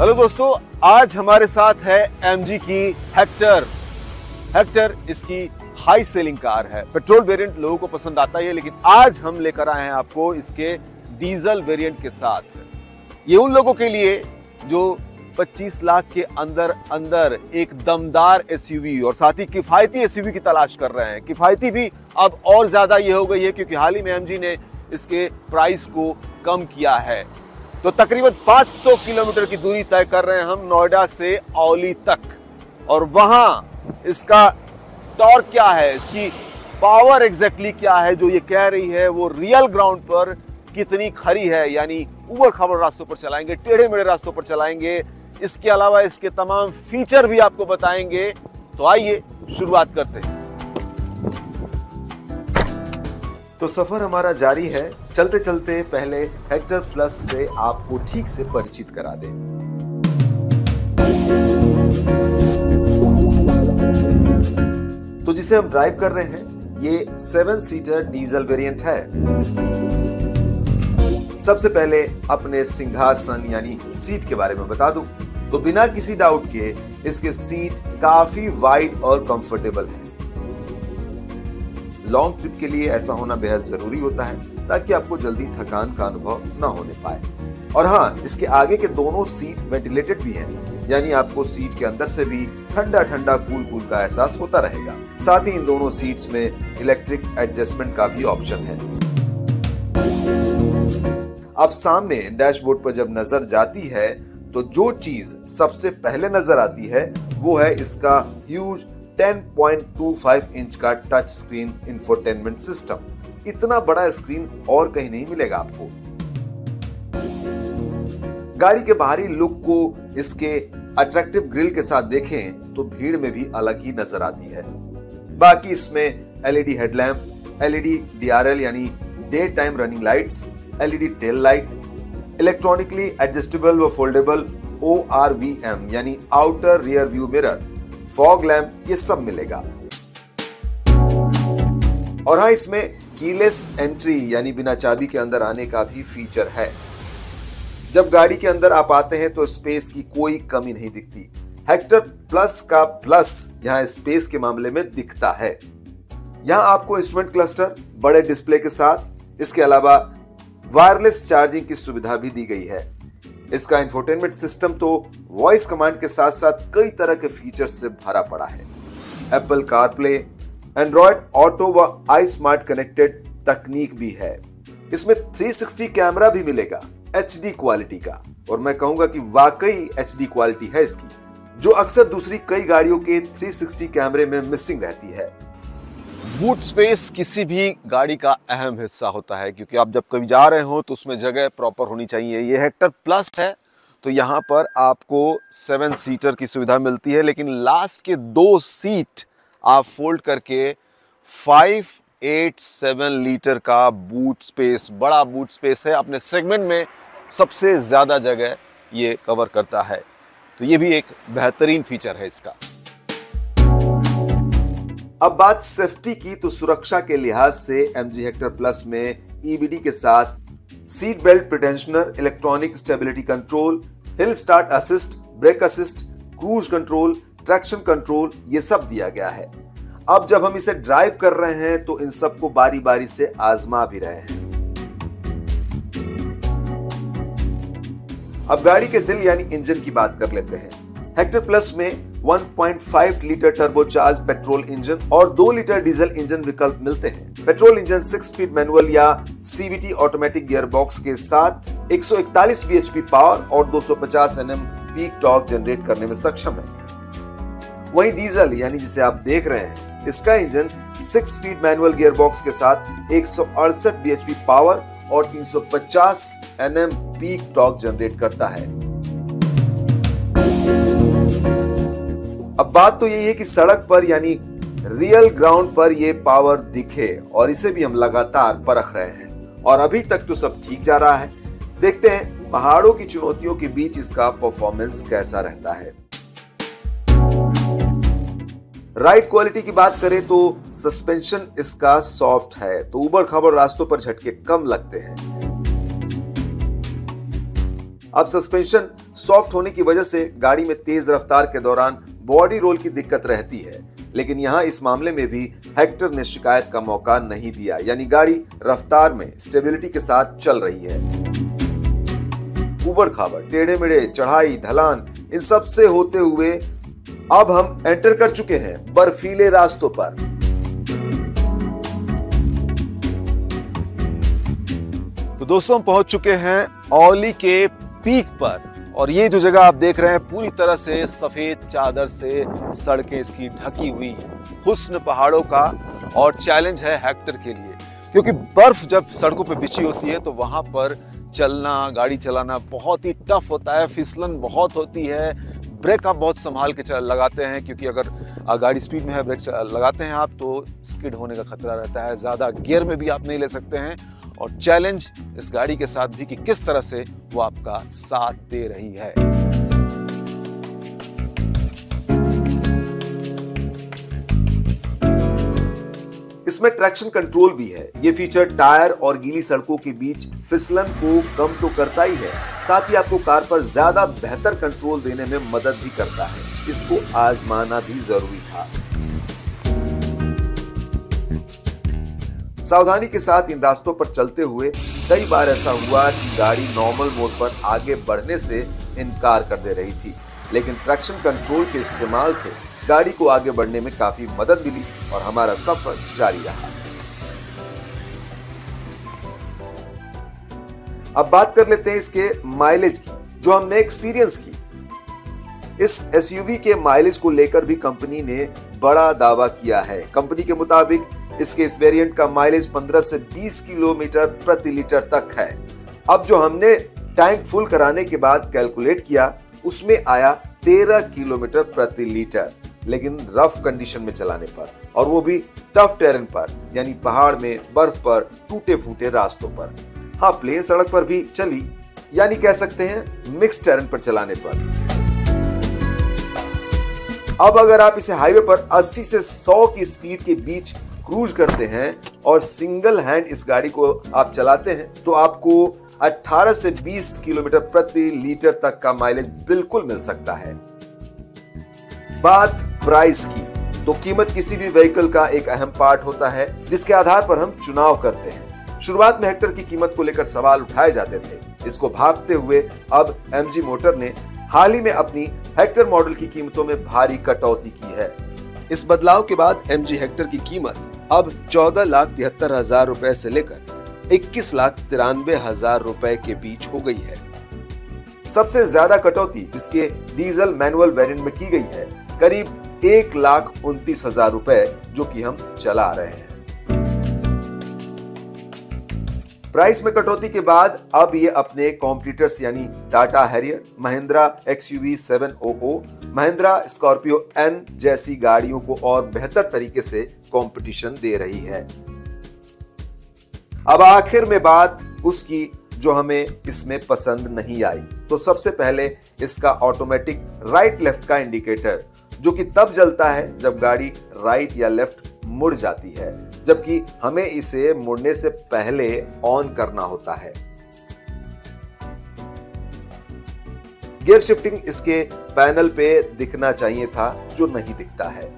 Hello दोस्तों, आज हमारे साथ है MG की हेक्टर। हेक्टर इसकी हाई सेलिंग कार है। पेट्रोल वेरिएंट लोगों को पसंद आता है, लेकिन आज हम लेकर आए हैं आपको इसके डीजल वेरिएंट के साथ। ये उन लोगों के लिए जो 25 लाख के अंदर अंदर एक दमदार SUV और साथ ही किफायती SUV की तलाश कर रहे हैं। किफायती भी अब और ज्यादा ये हो गई है क्योंकि हाल ही में MG ने इसके प्राइस को कम किया है। तो तकरीबन 500 किलोमीटर की दूरी तय कर रहे हैं हम नोएडा से औली तक, और वहां इसका टॉर्क क्या है, इसकी पावर एग्जैक्टली क्या है जो ये कह रही है, वो रियल ग्राउंड पर कितनी खरी है। यानी ऊबड़ खाबड़ रास्तों पर चलाएंगे, टेढ़े मेढ़े रास्तों पर चलाएंगे, इसके अलावा इसके तमाम फीचर भी आपको बताएंगे। तो आइए शुरुआत करते हैं। तो सफर हमारा जारी है। चलते चलते पहले हेक्टर प्लस से आपको ठीक से परिचित करा दें। तो जिसे हम ड्राइव कर रहे हैं ये 7 सीटर डीजल वेरिएंट है। सबसे पहले अपने सिंहासन यानी सीट के बारे में बता दूं तो बिना किसी डाउट के इसके सीट काफी वाइड और कंफर्टेबल है। लॉन्ग ट्रिप के लिए ऐसा होना बेहद जरूरी होता है ताकि आपको जल्दी थकान का अनुभव न होने पाए। और हाँ, इसके आगे के दोनों सीट वेंटिलेटेड भी हैं, यानी आपको सीट के अंदर से भी ठंडा ठंडा कूल कूल का एहसास होता रहेगा। साथ ही इन दोनों सीट्स में इलेक्ट्रिक एडजस्टमेंट का भी ऑप्शन है। अब सामने डैशबोर्ड पर जब नजर जाती है तो जो चीज सबसे पहले नजर आती है वो है इसका ह्यूज 10.25 इंच का टच स्क्रीन इंफोटेनमेंट सिस्टम। इतना बड़ा स्क्रीन और कहीं नहीं मिलेगा आपको। गाड़ी के बाहरी लुक को इसके अट्रैक्टिव ग्रिल के साथ देखें तो भीड़ में भी अलग ही नजर आती है। बाकी इसमें LED हेडलैम्प, LED DRL यानी day time running lights, LED tail light, electronically adjustable व फोल्डेबल ORVM यानी outer rear view mirror, fog lamp, ये सब मिलेगा। और हाँ, इसमें कीलेस एंट्री यानी बिना चाबी के अंदर आने का भी फीचर है। जब गाड़ी के अंदर आप आते हैं तो स्पेस की कोई कमी नहीं दिखती। हेक्टर प्लस का प्लस यहाँ स्पेस के मामले में दिखता है। यहाँ आपको इंस्ट्रूमेंट क्लस्टर बड़े डिस्प्ले के साथ, इसके अलावा वायरलेस चार्जिंग की सुविधा भी दी गई है। इसका इंफोटेनमेंट सिस्टम तो वॉइस कमांड के साथ साथ कई तरह के फीचर्स से भरा पड़ा है। एप्पल कारप्ले, एंड्रॉयड ऑटो व आई स्मार्ट कनेक्टेड तकनीक भी है। इसमें 360 कैमरा भी मिलेगा HD क्वालिटी का, और मैं कहूंगा कि वाकई HD क्वालिटी है इसकी, जो अक्सर दूसरी कई गाड़ियों के 360 कैमरे में मिसिंग रहती है। बूट स्पेस किसी भी गाड़ी का अहम हिस्सा होता है, क्योंकि आप जब कभी जा रहे हो तो उसमें जगह प्रॉपर होनी चाहिए। ये हेक्टर प्लस है तो यहाँ पर आपको 7 सीटर की सुविधा मिलती है, लेकिन लास्ट के 2 सीट आप फोल्ड करके 587 लीटर का बूट स्पेस, बड़ा बूट स्पेस है। अपने सेगमेंट में सबसे ज्यादा जगह ये कवर करता है, तो ये भी एक बेहतरीन फीचर है इसका। अब बात सेफ्टी की, तो सुरक्षा के लिहाज से MG हेक्टर प्लस में EBD के साथ seat belt pretensioner, electronic stability control, hill start assist, brake assist, cruise control, traction control, ये सब दिया गया है। अब जब हम इसे ड्राइव कर रहे हैं तो इन सबको बारी बारी से आजमा भी रहे हैं। अब गाड़ी के दिल यानी इंजन की बात कर लेते हैं। हेक्टर प्लस में 1.5 लीटर टर्बोचार्ज पेट्रोल इंजन और 2 लीटर डीजल इंजन विकल्प मिलते हैं। पेट्रोल इंजन 6 स्पीड मैनुअल या CVT ऑटोमेटिक गियर बॉक्स के साथ 141 bhp पावर और 250 Nm पीक टॉर्क जनरेट करने में सक्षम है। वहीं डीजल यानी जिसे आप देख रहे हैं, इसका engine 6 speed manual gear box के साथ 168 bhp पावर और 350 Nm पीक टॉर्क जनरेट करता है। अब बात तो यही है कि सड़क पर यानी रियल ग्राउंड पर ये पावर दिखे, और इसे भी हम लगातार परख रहे हैं, और अभी तक तो सब ठीक जा रहा है। देखते हैं पहाड़ों की चुनौतियों के बीच इसका परफॉर्मेंस कैसा रहता है। राइड क्वालिटी की बात करें तो सस्पेंशन इसका सॉफ्ट है, तो ऊबड़ खाबड़ रास्तों पर झटके कम लगते हैं। अब सस्पेंशन सॉफ्ट होने की वजह से गाड़ी में तेज रफ्तार के दौरान बॉडी रोल की दिक्कत रहती है, लेकिन यहाँ इस मामले में भी हेक्टर ने शिकायत का मौका नहीं दिया, यानी गाड़ी रफ्तार में स्टेबिलिटी के साथ चल रही है। उबड़ खाबड़, टेढ़े मेढ़े, चढ़ाई ढलान, इन सब से होते हुए अब हम एंटर कर चुके हैं बर्फीले रास्तों पर। तो दोस्तों, हम पहुंच चुके हैं औली के पीक पर, और ये जो जगह आप देख रहे हैं पूरी तरह से सफेद चादर से सड़कें इसकी ढकी हुई हैं। हुस्न पहाड़ों का और चैलेंज है हेक्टर के लिए, क्योंकि बर्फ जब सड़कों पे बिछी होती है तो वहां पर चलना, गाड़ी चलाना बहुत ही टफ होता है, फिसलन बहुत होती है। ब्रेक आप बहुत संभाल के लगाते हैं, क्योंकि अगर गाड़ी स्पीड में है, ब्रेक लगाते हैं आप तो स्किड होने का खतरा रहता है। ज़्यादा गियर में भी आप नहीं ले सकते हैं। और चैलेंज इस गाड़ी के साथ भी कि किस तरह से वो आपका साथ दे रही है। इसमें ट्रैक्शन कंट्रोल भी है। ये फीचर टायर और गीली सड़कों के बीच फिसलन को कम तो करता ही है, साथ ही आपको कार पर ज्यादा बेहतर कंट्रोल देने में मदद भी करता है। इसको आजमाना भी जरूरी था। सावधानी के साथ इन रास्तों पर चलते हुए कई बार ऐसा हुआ कि गाड़ी नॉर्मल मोड पर आगे बढ़ने से इनकार कर दे रही थी, लेकिन ट्रैक्शन कंट्रोल के इस्तेमाल से गाड़ी को आगे बढ़ने में काफी मदद मिली और हमारा सफर जारी रहा। अब बात कर लेते हैं इसके माइलेज की, जो हमने एक्सपीरियंस की। इस एसयूवी के माइलेज को लेकर भी कंपनी ने बड़ा दावा किया है। कंपनी के मुताबिक इसके इस वेरिएंट का माइलेज 15 से 20 किलोमीटर प्रति लीटर तक है। अब जो हमने टैंक फुल कराने के बाद कैलकुलेट किया, उसमें आया 13 किलोमीटर प्रति लीटर, लेकिन रफ कंडीशन में चलाने पर, और वो भी टफ टेरेन पर, यानी पहाड़ में, बर्फ पर, टूटे फूटे रास्तों पर। हाँ, प्लेन सड़क पर भी चली, यानी कह सकते हैं मिक्स टेरेन पर चलाने पर। अब अगर आप इसे हाईवे पर 80 से 100 की स्पीड के बीच क्रूज करते हैं और सिंगल हैंड इस गाड़ी को आप चलाते हैं, तो आपको 18 से 20 किलोमीटर प्रति लीटर तक का माइलेज बिल्कुल मिल सकता है। बात प्राइस की, तो कीमत किसी भी व्हीकल का एक अहम पार्ट होता है, जिसके आधार पर हम चुनाव करते हैं। शुरुआत में हेक्टर की कीमत को लेकर सवाल उठाए जाते थे। इसको भांपते हुए अब एमजी मोटर ने हाल ही में अपनी हेक्टर मॉडल की कीमतों में भारी कटौती की है। इस बदलाव के बाद एमजी हेक्टर की कीमत अब 14,73,000 रुपए से लेकर 21,93,000 रुपए के बीच हो गई है। सबसे ज्यादा कटौती इसके डीजल मैनुअल वेरिएंट में की गई है, करीब 1,29,000 रुपए, जो कि हम चला रहे हैं। प्राइस में कटौती के बाद अब ये अपने कॉम्पिटिटर्स यानी Tata Harrier, Mahindra XUV 700, Mahindra Scorpio N जैसी गाड़ियों को और बेहतर तरीके से कंपटीशन दे रही है। अब आखिर में बात उसकी जो हमें इसमें पसंद नहीं आई, तो सबसे पहले इसका ऑटोमेटिक राइट लेफ्ट का इंडिकेटर, जो कि तब जलता है जब गाड़ी राइट या लेफ्ट मुड़ जाती है, जबकि हमें इसे मुड़ने से पहले ऑन करना होता है। गियर शिफ्टिंग इसके पैनल पे दिखना चाहिए था, जो नहीं दिखता है।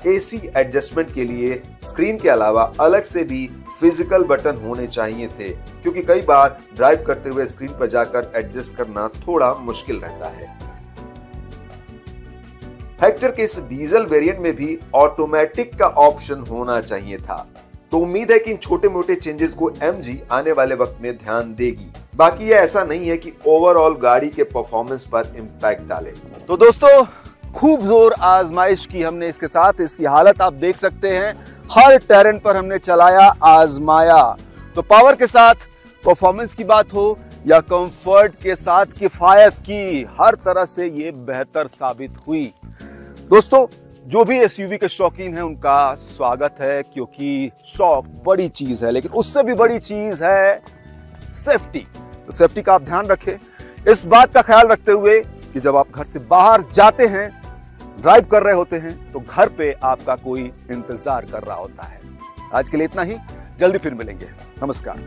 एसी एडजस्टमेंट के लिए स्क्रीन के अलावा अलग से भी फिजिकल बटन होने चाहिए थे, क्योंकि कई बार ड्राइव करते हुए स्क्रीन पर जाकर एडजस्ट करना थोड़ा मुश्किल रहता है। हेक्टर के इस डीजल वेरिएंट में भी ऑटोमेटिक का ऑप्शन होना चाहिए था, तो उम्मीद है कि इन छोटे मोटे चेंजेस को एमजी आने वाले वक्त में ध्यान देगी। बाकी ये ऐसा नहीं है कि ओवरऑल गाड़ी के परफॉर्मेंस पर इम्पैक्ट डाले। तो दोस्तों, खूब जोर आजमाइश की हमने इसके साथ। इसकी हालत आप देख सकते हैं, हर टेरेन पर हमने चलाया, आजमाया। तो पावर के साथ परफॉर्मेंस की बात हो या कंफर्ट के साथ किफायत की, हर तरह से ये बेहतर साबित हुई। दोस्तों, जो भी एसयूवी के शौकीन हैं उनका स्वागत है, क्योंकि शौक बड़ी चीज है, लेकिन उससे भी बड़ी चीज है सेफ्टी। तो सेफ्टी का आप ध्यान रखें। इस बात का ख्याल रखते हुए कि जब आप घर से बाहर जाते हैं, ड्राइव कर रहे होते हैं, तो घर पे आपका कोई इंतजार कर रहा होता है। आज के लिए इतना ही, जल्दी फिर मिलेंगे। नमस्कार।